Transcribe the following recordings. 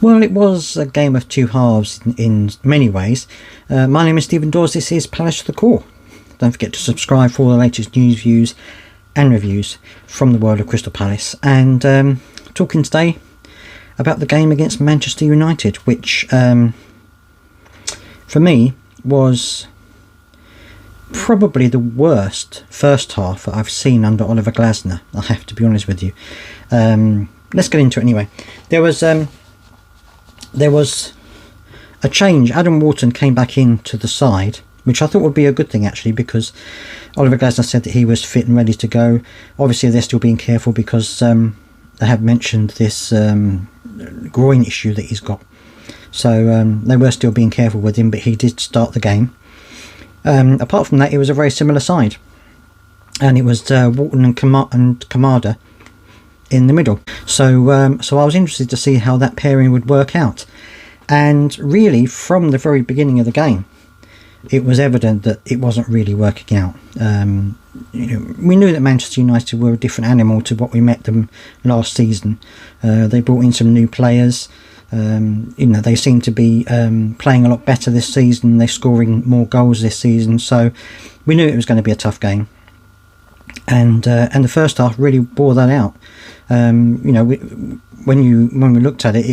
Well, it was a game of two halves in many ways. My name is Stephen Dawes. This is Palace to the Core. Don't forget to subscribe for all the latest news, views and reviews from the world of Crystal Palace. And talking today about the game against Manchester United, which for me was probably the worst first half that I've seen under Oliver Glasner. I have to be honest with you. Let's get into it anyway. There was a change. Adam Wharton came back into the side, which I thought would be a good thing actually, because Oliver Glasner said that he was fit and ready to go. Obviously they're still being careful because they have mentioned this groin issue that he's got. So they were still being careful with him, but he did start the game. Apart from that, it was a very similar side, and it was Wharton and Kamada in the middle. So I was interested to see how that pairing would work out. And really, from the very beginning of the game, it was evident that it wasn't really working out. We knew that Manchester United were a different animal to what we met them last season. They brought in some new players. They seem to be playing a lot better this season. They're scoring more goals this season. So we knew it was going to be a tough game. And the first half really bore that out. When we looked at it,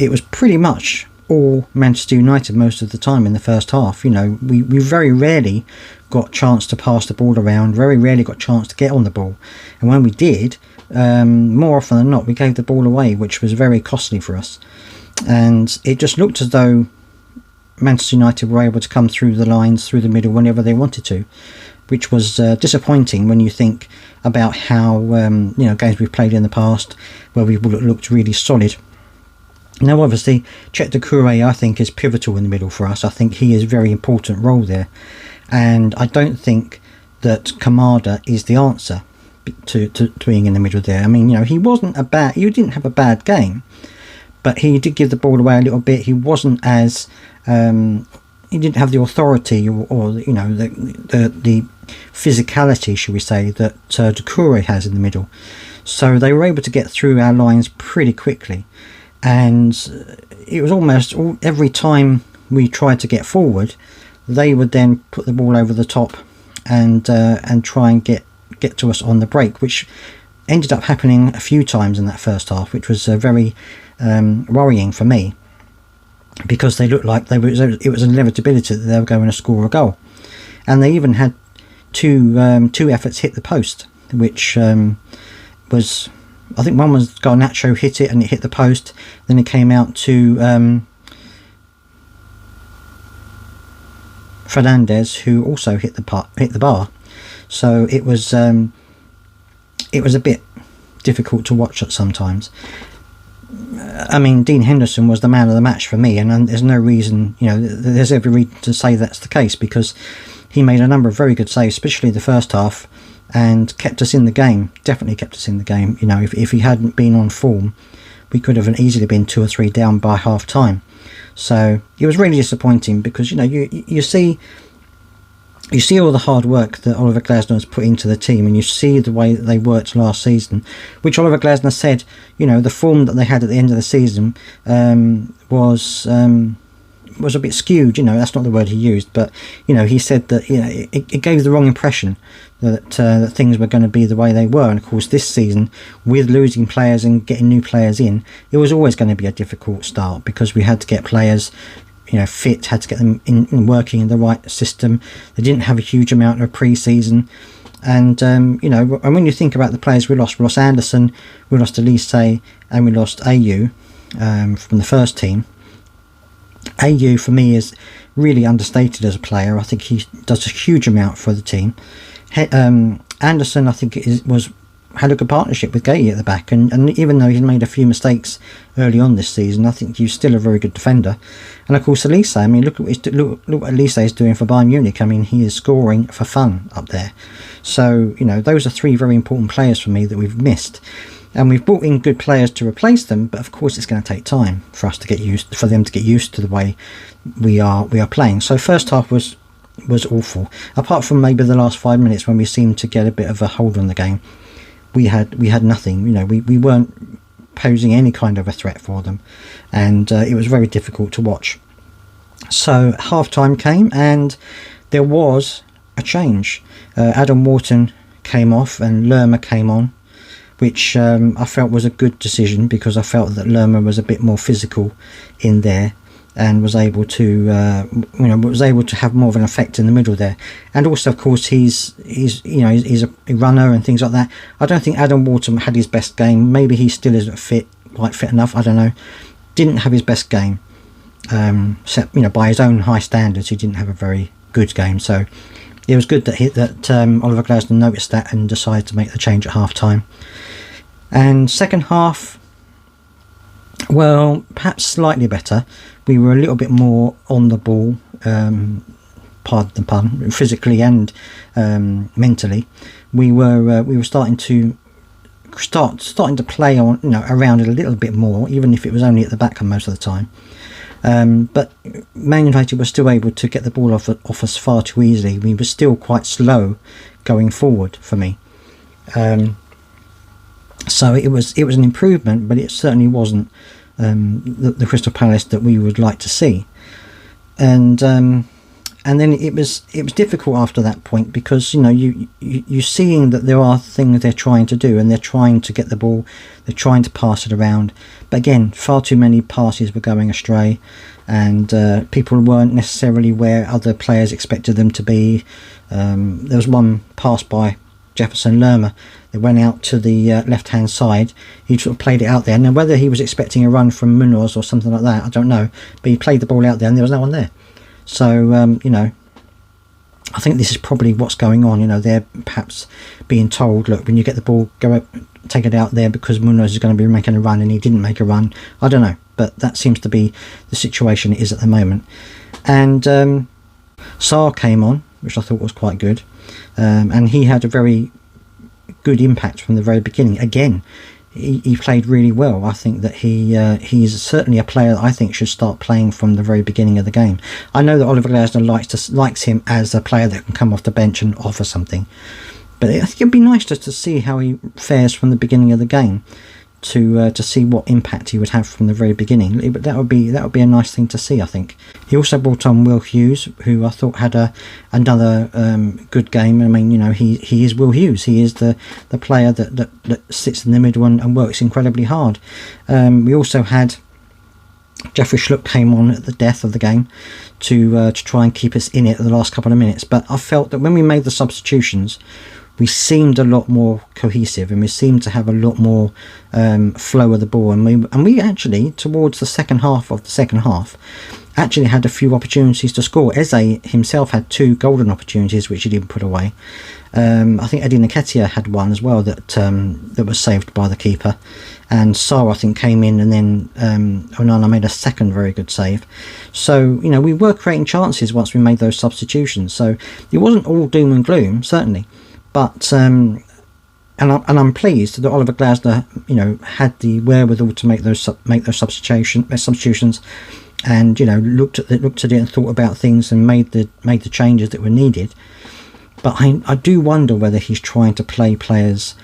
it was pretty much all Manchester United most of the time in the first half. We very rarely got chance to pass the ball around, very rarely got chance to get on the ball, and when we did, more often than not, we gave the ball away, which was very costly for us. And it just looked as though Manchester United were able to come through the lines, through the middle, whenever they wanted to, which was disappointing when you think about how games we've played in the past where we've looked really solid. Now obviously Cheick Doucouré, I think, is pivotal in the middle for us. I think he is a very important role there, and I don't think that Kamada is the answer to being in the middle there. I mean, he didn't have a bad game, but he did give the ball away a little bit. He wasn't as he didn't have the authority or the physicality, shall we say, that Doucouré has in the middle. So they were able to get through our lines pretty quickly, and it was almost every time we tried to get forward, they would then put the ball over the top and try and get to us on the break, which ended up happening a few times in that first half, which was very worrying for me, because they looked like it was an inevitability that they were going to score a goal. And they even had two efforts hit the post, which was, I think one was Garnacho hit it and it hit the post, then it came out to Fernandez, who also hit the bar. So it was a bit difficult to watch at sometimes. I mean, Dean Henderson was the man of the match for me, and there's no reason, there's every reason to say that's the case, because he made a number of very good saves, especially the first half, and kept us in the game. Definitely kept us in the game. If he hadn't been on form, we could have easily been 2 or 3 down by half time. So it was really disappointing, because you see all the hard work that Oliver Glasner has put into the team, and you see the way that they worked last season, which Oliver Glasner said, the form that they had at the end of the season was a bit skewed. That's not the word he used, but he said that it gave the wrong impression that things were going to be the way they were. And of course, this season, with losing players and getting new players in, it was always going to be a difficult start, because we had to get players fit, had to get them in working in the right system. They didn't have a huge amount of pre-season, and and when you think about the players we lost Anderson, we lost Elise, and we lost Ayew from the first team. Ayew for me is really understated as a player. I think he does a huge amount for the team. Anderson, I think, had a good partnership with Gueye at the back, and even though he's made a few mistakes early on this season, I think he's still a very good defender. And of course, Elise, I mean, look what Elise is doing for Bayern Munich. I mean, he is scoring for fun up there. So those are 3 very important players for me that we've missed, and we've brought in good players to replace them. But of course, it's going to take time for them to get used to the way we are playing. So first half was awful, apart from maybe the last 5 minutes when we seemed to get a bit of a hold on the game. We had nothing. We weren't posing any kind of a threat for them, and it was very difficult to watch. So half-time came and there was a change. Adam Wharton came off and Lerma came on, which I felt was a good decision, because I felt that Lerma was a bit more physical in there and was able to have more of an effect in the middle there. And also, of course, he's a runner and things like that. I don't think Adam Wharton had his best game. Maybe he still isn't quite fit enough, I don't know. Didn't have his best game. By his own high standards, he didn't have a very good game. So it was good that Oliver Glasner noticed that and decided to make the change at half time. And second half, well, perhaps slightly better. We were a little bit more on the ball, pardon the pun, physically and mentally. We were starting to play on, around it a little bit more, even if it was only at the back most of the time. But Man United was still able to get the ball off us far too easily. We were still quite slow going forward for me. So it was an improvement, but it certainly wasn't the Crystal Palace that we would like to see. And then it was difficult after that point, because you're seeing that there are things they're trying to do, and they're trying to get the ball, they're trying to pass it around, but again, far too many passes were going astray, and people weren't necessarily where other players expected them to be. There was one pass by Jefferson Lerma. They went out to the left hand side. He sort of played it out there. Now, whether he was expecting a run from Munoz or something like that, I don't know, but he played the ball out there and there was no one there. So I think this is probably what's going on. They're perhaps being told, look, when you get the ball, go up, take it out there, because Munoz is going to be making a run and he didn't make a run. I don't know, but that seems to be the situation it is at the moment. And Sarr came on, which I thought was quite good, and he had a very good impact from the very beginning. Again, he played really well. I think that he's certainly a player that I think should start playing from the very beginning of the game. I know that Oliver Glasner likes him as a player that can come off the bench and offer something, but I think it'd be nice just to see how he fares from the beginning of the game, to see what impact he would have from the very beginning. But that would be a nice thing to see, I think. He also brought on Will Hughes, who I thought had another good game. I mean, he is Will Hughes. He is the player that sits in the middle and works incredibly hard. We also had Jeffrey Schlupp came on at the death of the game to try and keep us in it at the last couple of minutes. But I felt that when we made the substitutions, we seemed a lot more cohesive, and we seemed to have a lot more flow of the ball. And we actually, towards the second half, actually had a few opportunities to score. Eze himself had 2 golden opportunities, which he didn't put away. I think Eddie Nketiah had one as well that was saved by the keeper. And Sarr, I think, came in, and then Onana made a second very good save. So, we were creating chances once we made those substitutions. So it wasn't all doom and gloom, certainly. But and I'm pleased that Oliver Glasner, had the wherewithal to make those substitutions, and looked at it and thought about things and made the changes that were needed. But I do wonder whether he's trying to play players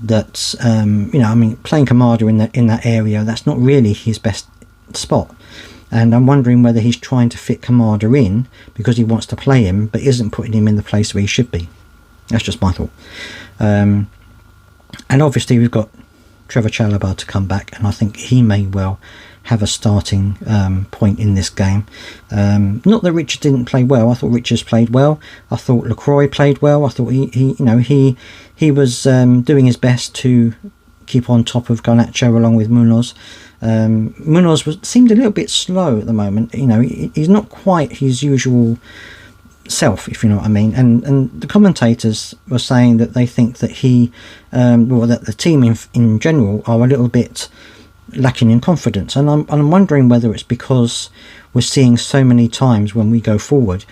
that playing Kamada in that area, that's not really his best spot. And I'm wondering whether he's trying to fit Kamada in because he wants to play him, but isn't putting him in the place where he should be. That's just my thought. And obviously we've got Trevor Chalobah to come back, and I think he may well have a starting point in this game. Not that Richard didn't play well. I thought Richards played well. I thought Lacroix played well. I thought he was doing his best to keep on top of Garnacho along with Munoz. Munoz seemed a little bit slow at the moment. He's not quite his usual self, if you know what I mean. And the commentators were saying that they think that that the team in general are a little bit lacking in confidence. And I'm wondering whether it's because we're seeing so many times when we go forward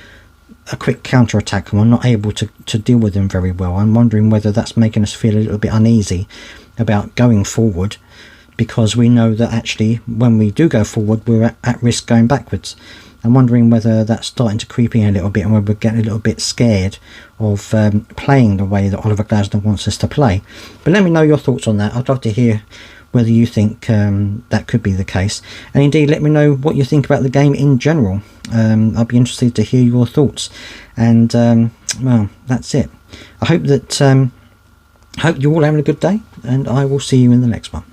a quick counter attack and we're not able to deal with them very well. I'm wondering whether that's making us feel a little bit uneasy about going forward, because we know that actually when we do go forward we're at risk going backwards. I'm wondering whether that's starting to creep in a little bit, and whether we're getting a little bit scared of playing the way that Oliver Glasner wants us to play. But let me know your thoughts on that. I'd love to hear whether you think that could be the case, and indeed let me know what you think about the game in general. I'll be interested to hear your thoughts. And well, that's it. I hope that hope you're all having a good day, and I will see you in the next one.